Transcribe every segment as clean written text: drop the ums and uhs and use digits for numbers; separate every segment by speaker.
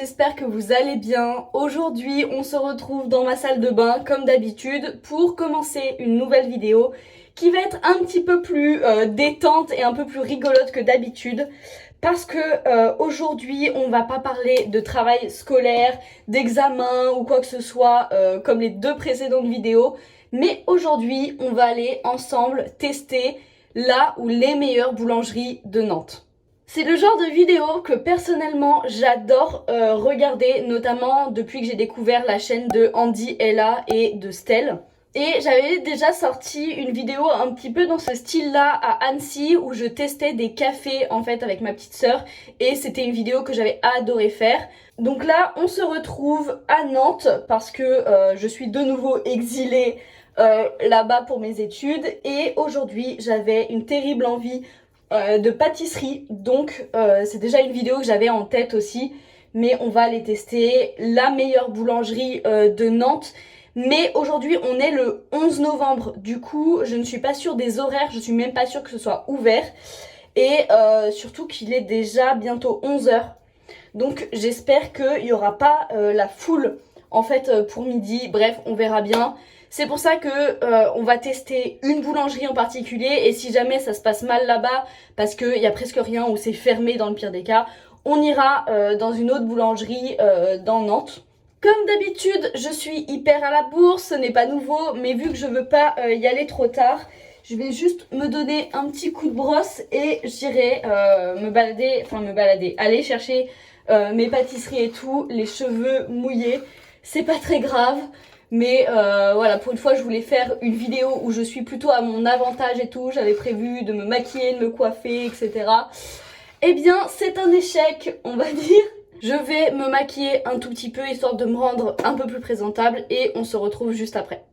Speaker 1: j'espère que vous allez bien. Aujourd'hui, on se retrouve dans ma salle de bain comme d'habitude pour commencer une nouvelle vidéo qui va être un petit peu plus détente et un peu plus rigolote que d'habitude. Parce que aujourd'hui, on va pas parler de travail scolaire, d'examen ou quoi que ce soit comme les deux précédentes vidéos. Mais aujourd'hui, on va aller ensemble tester la ou les meilleures boulangeries de Nantes. C'est le genre de vidéo que personnellement j'adore regarder, notamment depuis que j'ai découvert la chaîne de Andy, Ella et de Stell. Et j'avais déjà sorti une vidéo un petit peu dans ce style-là à Annecy où je testais des cafés en fait avec ma petite sœur et c'était une vidéo que j'avais adoré faire. Donc là on se retrouve à Nantes parce que je suis de nouveau exilée là-bas pour mes études et aujourd'hui j'avais une terrible envie de pâtisserie, donc c'est déjà une vidéo que j'avais en tête aussi, mais on va aller tester la meilleure boulangerie de Nantes. Mais aujourd'hui on est le 11 novembre, du coup je ne suis pas sûre des horaires, je suis même pas sûre que ce soit ouvert et surtout qu'il est déjà bientôt 11h, donc j'espère qu'il n'y aura pas la foule en fait pour midi. Bref, on verra bien. C'est pour ça que on va tester une boulangerie en particulier et si jamais ça se passe mal là-bas, parce qu'il y a presque rien ou c'est fermé dans le pire des cas, on ira dans une autre boulangerie dans Nantes. Comme d'habitude, je suis hyper à la bourre, ce n'est pas nouveau, mais vu que je veux pas y aller trop tard, je vais juste me donner un petit coup de brosse et j'irai me balader, aller chercher mes pâtisseries et tout, les cheveux mouillés. C'est pas très grave, mais voilà, pour une fois je voulais faire une vidéo où je suis plutôt à mon avantage et tout. J'avais prévu de me maquiller, de me coiffer, etc. Eh bien c'est un échec, on va dire. Je vais me maquiller un tout petit peu histoire de me rendre un peu plus présentable et on se retrouve juste après.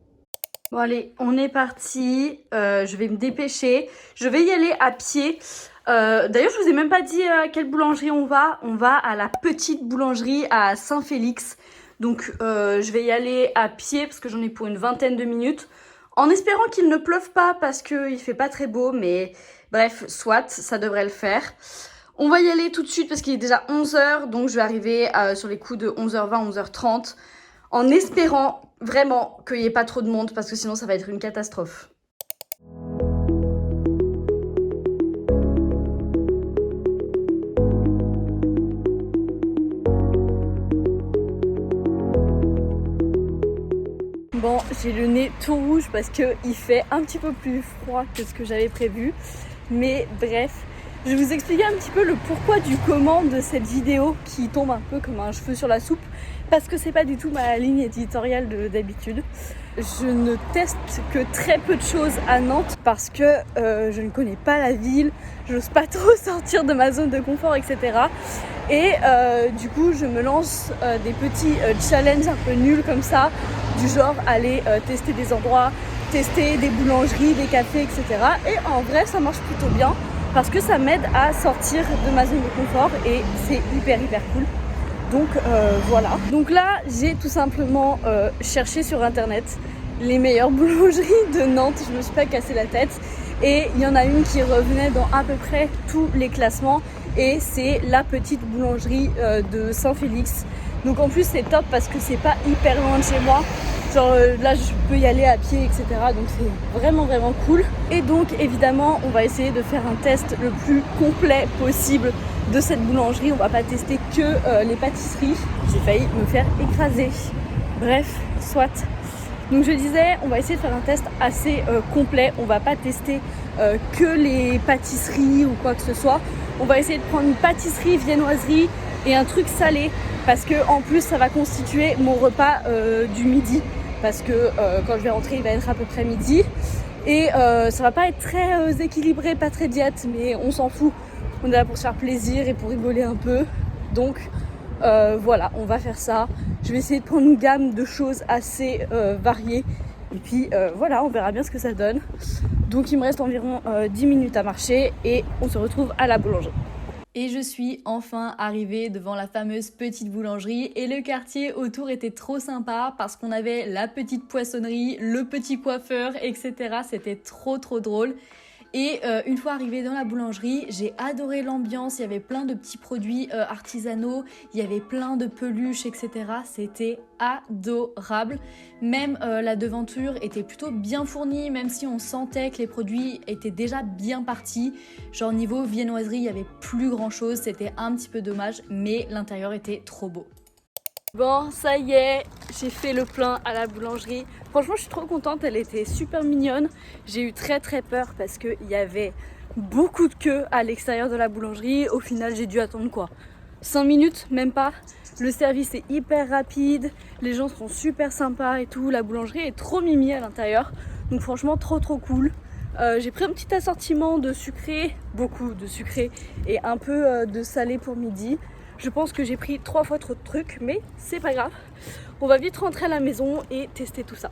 Speaker 1: Bon allez, on est parti, je vais me dépêcher, je vais y aller à pied. D'ailleurs je vous ai même pas dit à quelle boulangerie on va à la petite boulangerie à Saint-Félix. Donc je vais y aller à pied parce que j'en ai pour une vingtaine de minutes. En espérant qu'il ne pleuve pas parce qu'il fait pas très beau, mais bref, soit, ça devrait le faire. On va y aller tout de suite parce qu'il est déjà 11h, donc je vais arriver sur les coups de 11h20, 11h30, en espérant vraiment qu'il n'y ait pas trop de monde parce que sinon ça va être une catastrophe. Bon, j'ai le nez tout rouge parce qu'il fait un petit peu plus froid que ce que j'avais prévu, mais bref. Je vais vous expliquer un petit peu le pourquoi du comment de cette vidéo qui tombe un peu comme un cheveu sur la soupe parce que c'est pas du tout ma ligne éditoriale d'habitude. Je ne teste que très peu de choses à Nantes parce que je ne connais pas la ville, j'ose pas trop sortir de ma zone de confort, etc. Et du coup je me lance des petits challenges un peu nuls comme ça, du genre aller tester des endroits, tester des boulangeries, des cafés, etc. Et en vrai ça marche plutôt bien. Parce que ça m'aide à sortir de ma zone de confort et c'est hyper cool. Donc voilà. Donc là j'ai tout simplement cherché sur internet les meilleures boulangeries de Nantes. Je me suis pas cassé la tête et il y en a une qui revenait dans à peu près tous les classements et c'est la petite boulangerie de Saint-Félix. Donc en plus c'est top parce que c'est pas hyper loin de chez moi. Genre là je peux y aller à pied, etc. Donc c'est vraiment cool. Et donc évidemment on va essayer de faire un test le plus complet possible de cette boulangerie. On va pas tester que les pâtisseries. J'ai failli me faire écraser. Bref, soit. Donc je disais, on va essayer de faire un test assez complet. On va pas tester que les pâtisseries ou quoi que ce soit. On va essayer de prendre une pâtisserie, viennoiserie et un truc salé. Parce que en plus ça va constituer mon repas du midi. Parce que quand je vais rentrer il va être à peu près midi. Et ça va pas être très équilibré, pas très diète, mais on s'en fout. On est là pour se faire plaisir et pour rigoler un peu. Donc voilà, on va faire ça. Je vais essayer de prendre une gamme de choses assez variées. Et puis voilà, on verra bien ce que ça donne. Donc il me reste environ 10 minutes à marcher et on se retrouve à la boulangerie. Et je suis enfin arrivée devant la fameuse petite boulangerie et le quartier autour était trop sympa parce qu'on avait la petite poissonnerie, le petit coiffeur, etc. C'était trop drôle.
Speaker 2: Et une fois arrivée dans la boulangerie, j'ai adoré l'ambiance, il y avait plein de petits produits artisanaux, il y avait plein de peluches, etc. C'était adorable. Même la devanture était plutôt bien fournie, même si on sentait que les produits étaient déjà bien partis. Genre niveau viennoiserie, il n'y avait plus grand chose, c'était un petit peu dommage, mais l'intérieur était trop beau.
Speaker 1: Bon, ça y est, j'ai fait le plein à la boulangerie. Franchement, je suis trop contente, elle était super mignonne. J'ai eu très peur parce qu'il y avait beaucoup de queue à l'extérieur de la boulangerie. Au final, j'ai dû attendre quoi, 5 minutes, même pas. Le service est hyper rapide, les gens sont super sympas et tout. La boulangerie est trop mimi à l'intérieur, donc franchement trop cool. J'ai pris un petit assortiment de sucré, beaucoup de sucré et un peu de salé pour midi. Je pense que j'ai pris 3 fois trop de trucs, mais c'est pas grave. On va vite rentrer à la maison et tester tout ça.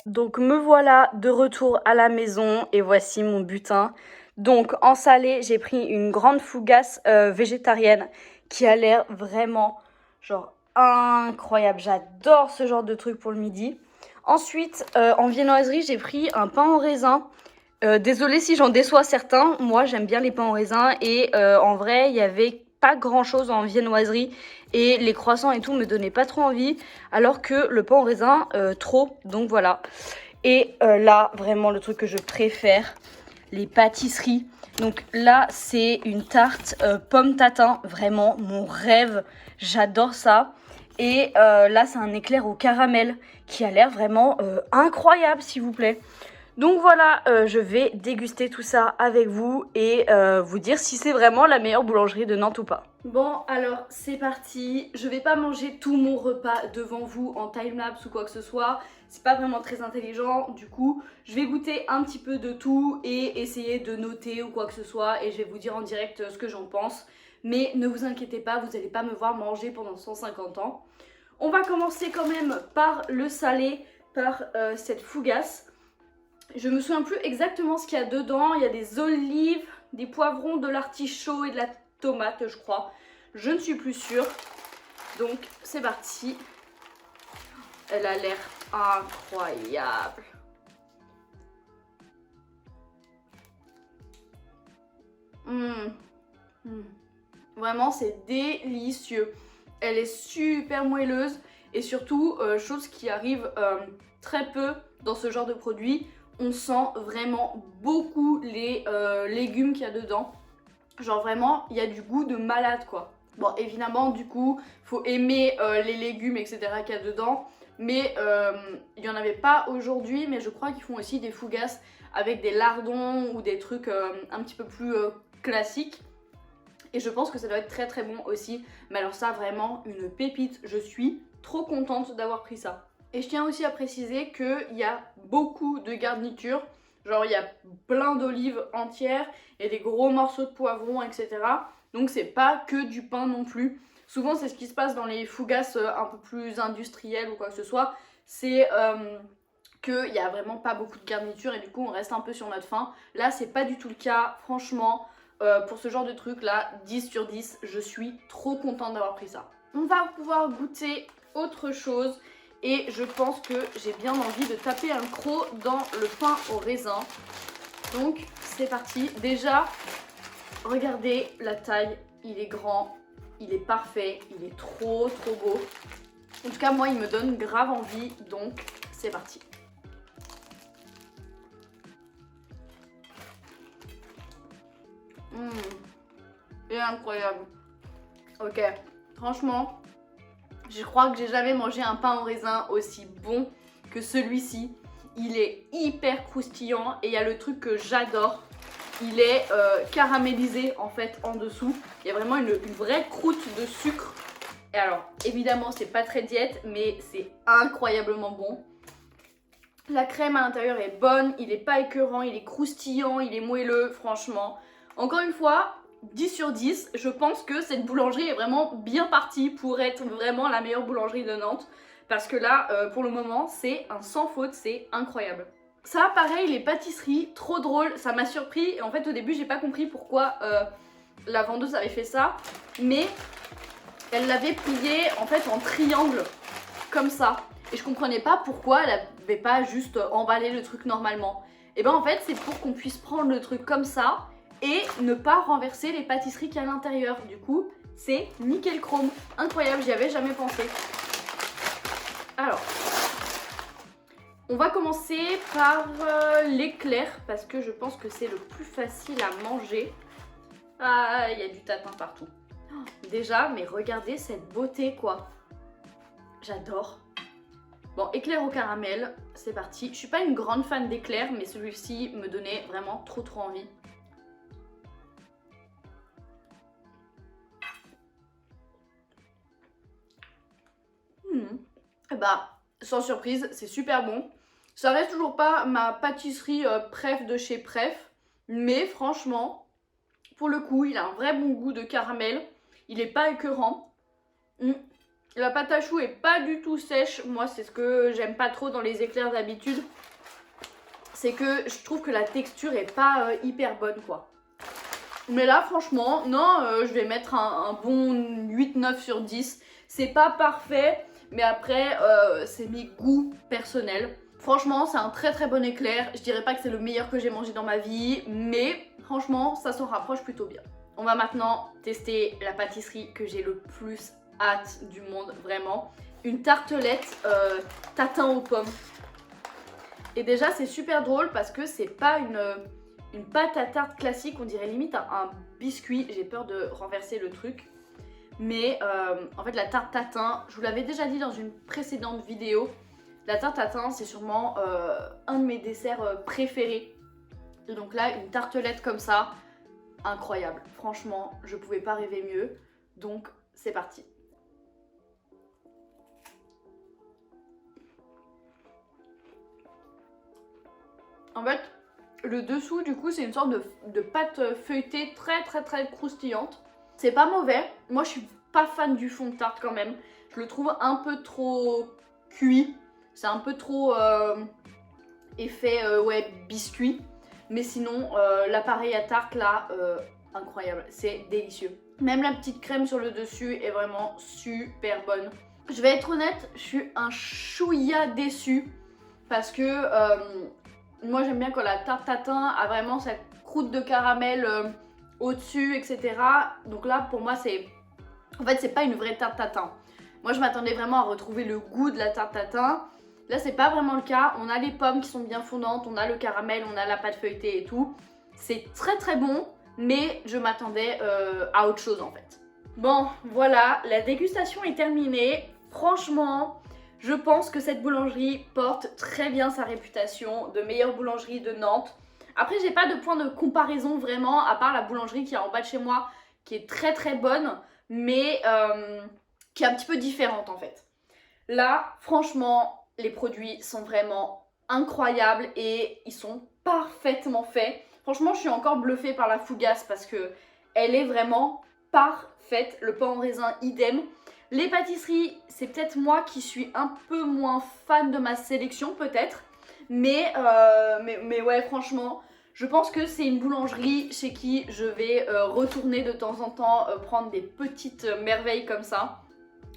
Speaker 1: Donc me voilà de retour à la maison et voici mon butin. Donc en salé, j'ai pris une grande fougasse végétarienne qui a l'air vraiment genre incroyable. J'adore ce genre de truc pour le midi. Ensuite, en viennoiserie, j'ai pris un pain au raisin. Désolée si j'en déçois certains, moi j'aime bien les pains au raisin et en vrai il y avait pas grand chose en viennoiserie et les croissants et tout me donnaient pas trop envie alors que le pain au raisin trop, donc voilà. Et là vraiment le truc que je préfère, les pâtisseries. Donc là c'est une tarte pomme tatin, vraiment mon rêve, j'adore ça. Et là c'est un éclair au caramel qui a l'air vraiment incroyable s'il vous plaît. Donc voilà, je vais déguster tout ça avec vous et vous dire si c'est vraiment la meilleure boulangerie de Nantes ou pas. Bon alors c'est parti, je vais pas manger tout mon repas devant vous en timelapse ou quoi que ce soit, c'est pas vraiment très intelligent, du coup je vais goûter un petit peu de tout et essayer de noter ou quoi que ce soit et je vais vous dire en direct ce que j'en pense. Mais ne vous inquiétez pas, vous allez pas me voir manger pendant 150 ans. On va commencer quand même par le salé, par cette fougasse. Je me souviens plus exactement ce qu'il y a dedans. Il y a des olives, des poivrons, de l'artichaut et de la tomate, je crois. Je ne suis plus sûre. Donc, c'est parti. Elle a l'air incroyable. Vraiment, c'est délicieux. Elle est super moelleuse. Et surtout, chose qui arrive très peu dans ce genre de produit, on sent vraiment beaucoup les légumes qu'il y a dedans. Genre vraiment, il y a du goût de malade quoi. Bon, évidemment, du coup, faut aimer les légumes, etc. qu'il y a dedans. Mais il n'y en avait pas aujourd'hui, mais je crois qu'ils font aussi des fougasses avec des lardons ou des trucs un petit peu plus classiques. Et je pense que ça doit être très bon aussi. Mais alors ça, vraiment, une pépite. Je suis trop contente d'avoir pris ça. Et je tiens aussi à préciser qu'il y a beaucoup de garnitures. Genre il y a plein d'olives entières, il y a des gros morceaux de poivrons, etc. Donc c'est pas que du pain non plus. Souvent c'est ce qui se passe dans les fougasses un peu plus industrielles ou quoi que ce soit. C'est qu'il y a vraiment pas beaucoup de garnitures et du coup on reste un peu sur notre faim. Là c'est pas du tout le cas, franchement. Pour ce genre de truc là, 10 sur 10, je suis trop contente d'avoir pris ça. On va pouvoir goûter autre chose. Et je pense que j'ai bien envie de taper un croc dans le pain au raisin. Donc c'est parti. Déjà, regardez la taille, il est grand, il est parfait, il est trop beau. En tout cas moi il me donne grave envie, donc c'est parti. Il est incroyable. Ok, franchement, je crois que j'ai jamais mangé un pain au raisin aussi bon que celui-ci. Il est hyper croustillant et il y a le truc que j'adore. Il est caramélisé en fait en dessous. Il y a vraiment une vraie croûte de sucre. Et alors, évidemment, c'est pas très diète, mais c'est incroyablement bon. La crème à l'intérieur est bonne, il est pas écœurant, il est croustillant, il est moelleux, franchement. Encore une fois, 10 sur 10, je pense que cette boulangerie est vraiment bien partie pour être vraiment la meilleure boulangerie de Nantes. Parce que là, pour le moment, c'est un sans faute, c'est incroyable. Ça, pareil, les pâtisseries, trop drôle, ça m'a surpris. Et en fait, au début, j'ai pas compris pourquoi la vendeuse avait fait ça. Mais elle l'avait plié en fait en triangle, comme ça. Et je comprenais pas pourquoi elle avait pas juste emballé le truc normalement. Et ben en fait c'est pour qu'on puisse prendre le truc comme ça et ne pas renverser les pâtisseries qu'il y a à l'intérieur. Du coup c'est nickel chrome, incroyable, j'y avais jamais pensé. Alors on va commencer par l'éclair parce que je pense que c'est le plus facile à manger. Ah, il y a du tatin partout. Déjà, mais regardez cette beauté quoi. J'adore. Bon, éclair au caramel, c'est parti. Je suis pas une grande fan d'éclair, mais celui-ci me donnait vraiment trop envie. Et bah, sans surprise, c'est super bon. Ça reste toujours pas ma pâtisserie préf de chez Pref, mais franchement, pour le coup, il a un vrai bon goût de caramel. Il est pas écœurant. La pâte à choux est pas du tout sèche. Moi, c'est ce que j'aime pas trop dans les éclairs d'habitude. C'est que je trouve que la texture est pas hyper bonne, quoi. Mais là, franchement, non, je vais mettre un bon 8-9 sur 10. C'est pas parfait, mais après, c'est mes goûts personnels. Franchement, c'est un très bon éclair. Je dirais pas que c'est le meilleur que j'ai mangé dans ma vie, mais franchement, ça s'en rapproche plutôt bien. On va maintenant tester la pâtisserie que j'ai le plus hâte du monde, vraiment. Une tartelette tatin aux pommes. Et déjà, c'est super drôle parce que c'est pas une pâte à tarte classique, on dirait limite un biscuit. J'ai peur de renverser le truc. Mais en fait, la tarte tatin, je vous l'avais déjà dit dans une précédente vidéo, la tarte tatin, c'est sûrement un de mes desserts préférés. Et donc là, une tartelette comme ça, incroyable. Franchement, je pouvais pas rêver mieux. Donc, c'est parti. En fait, le dessous, du coup, c'est une sorte de pâte feuilletée très croustillante. C'est pas mauvais. Moi, je suis pas fan du fond de tarte quand même. Je le trouve un peu trop cuit. C'est un peu trop effet ouais, biscuit. Mais sinon, l'appareil à tarte là, incroyable. C'est délicieux. Même la petite crème sur le dessus est vraiment super bonne. Je vais être honnête, je suis un chouïa déçue. Parce que moi, j'aime bien quand la tarte tatin a vraiment cette croûte de caramel au-dessus, etc. Donc là, pour moi, c'est... En fait, c'est pas une vraie tarte tatin. Moi, je m'attendais vraiment à retrouver le goût de la tarte tatin. Là, c'est pas vraiment le cas. On a les pommes qui sont bien fondantes, on a le caramel, on a la pâte feuilletée et tout. C'est très bon, mais je m'attendais à autre chose en fait. Bon, voilà, la dégustation est terminée. Franchement, je pense que cette boulangerie porte très bien sa réputation de meilleure boulangerie de Nantes. Après, j'ai pas de point de comparaison vraiment, à part la boulangerie qui est en bas de chez moi, qui est très bonne, mais qui est un petit peu différente en fait. Là, franchement, les produits sont vraiment incroyables et ils sont parfaitement faits. Franchement, je suis encore bluffée par la fougasse parce que elle est vraiment parfaite. Le pain en raisin, idem. Les pâtisseries, c'est peut-être moi qui suis un peu moins fan de ma sélection peut-être. Mais ouais, franchement, je pense que c'est une boulangerie chez qui je vais retourner de temps en temps, prendre des petites merveilles comme ça.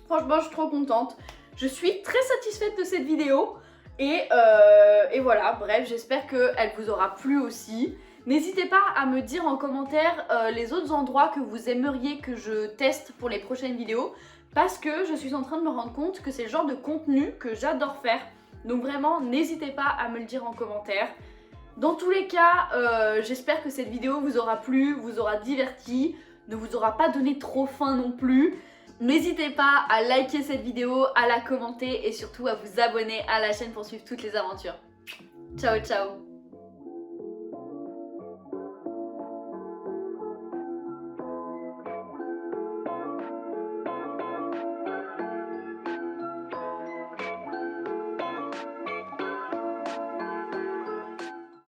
Speaker 1: Franchement, je suis trop contente. Je suis très satisfaite de cette vidéo. Et voilà, bref, j'espère qu'elle vous aura plu aussi. N'hésitez pas à me dire en commentaire les autres endroits que vous aimeriez que je teste pour les prochaines vidéos. Parce que je suis en train de me rendre compte que c'est le genre de contenu que j'adore faire. Donc vraiment, n'hésitez pas à me le dire en commentaire. Dans tous les cas, j'espère que cette vidéo vous aura plu, vous aura diverti, ne vous aura pas donné trop faim non plus. N'hésitez pas à liker cette vidéo, à la commenter et surtout à vous abonner à la chaîne pour suivre toutes les aventures. Ciao ciao!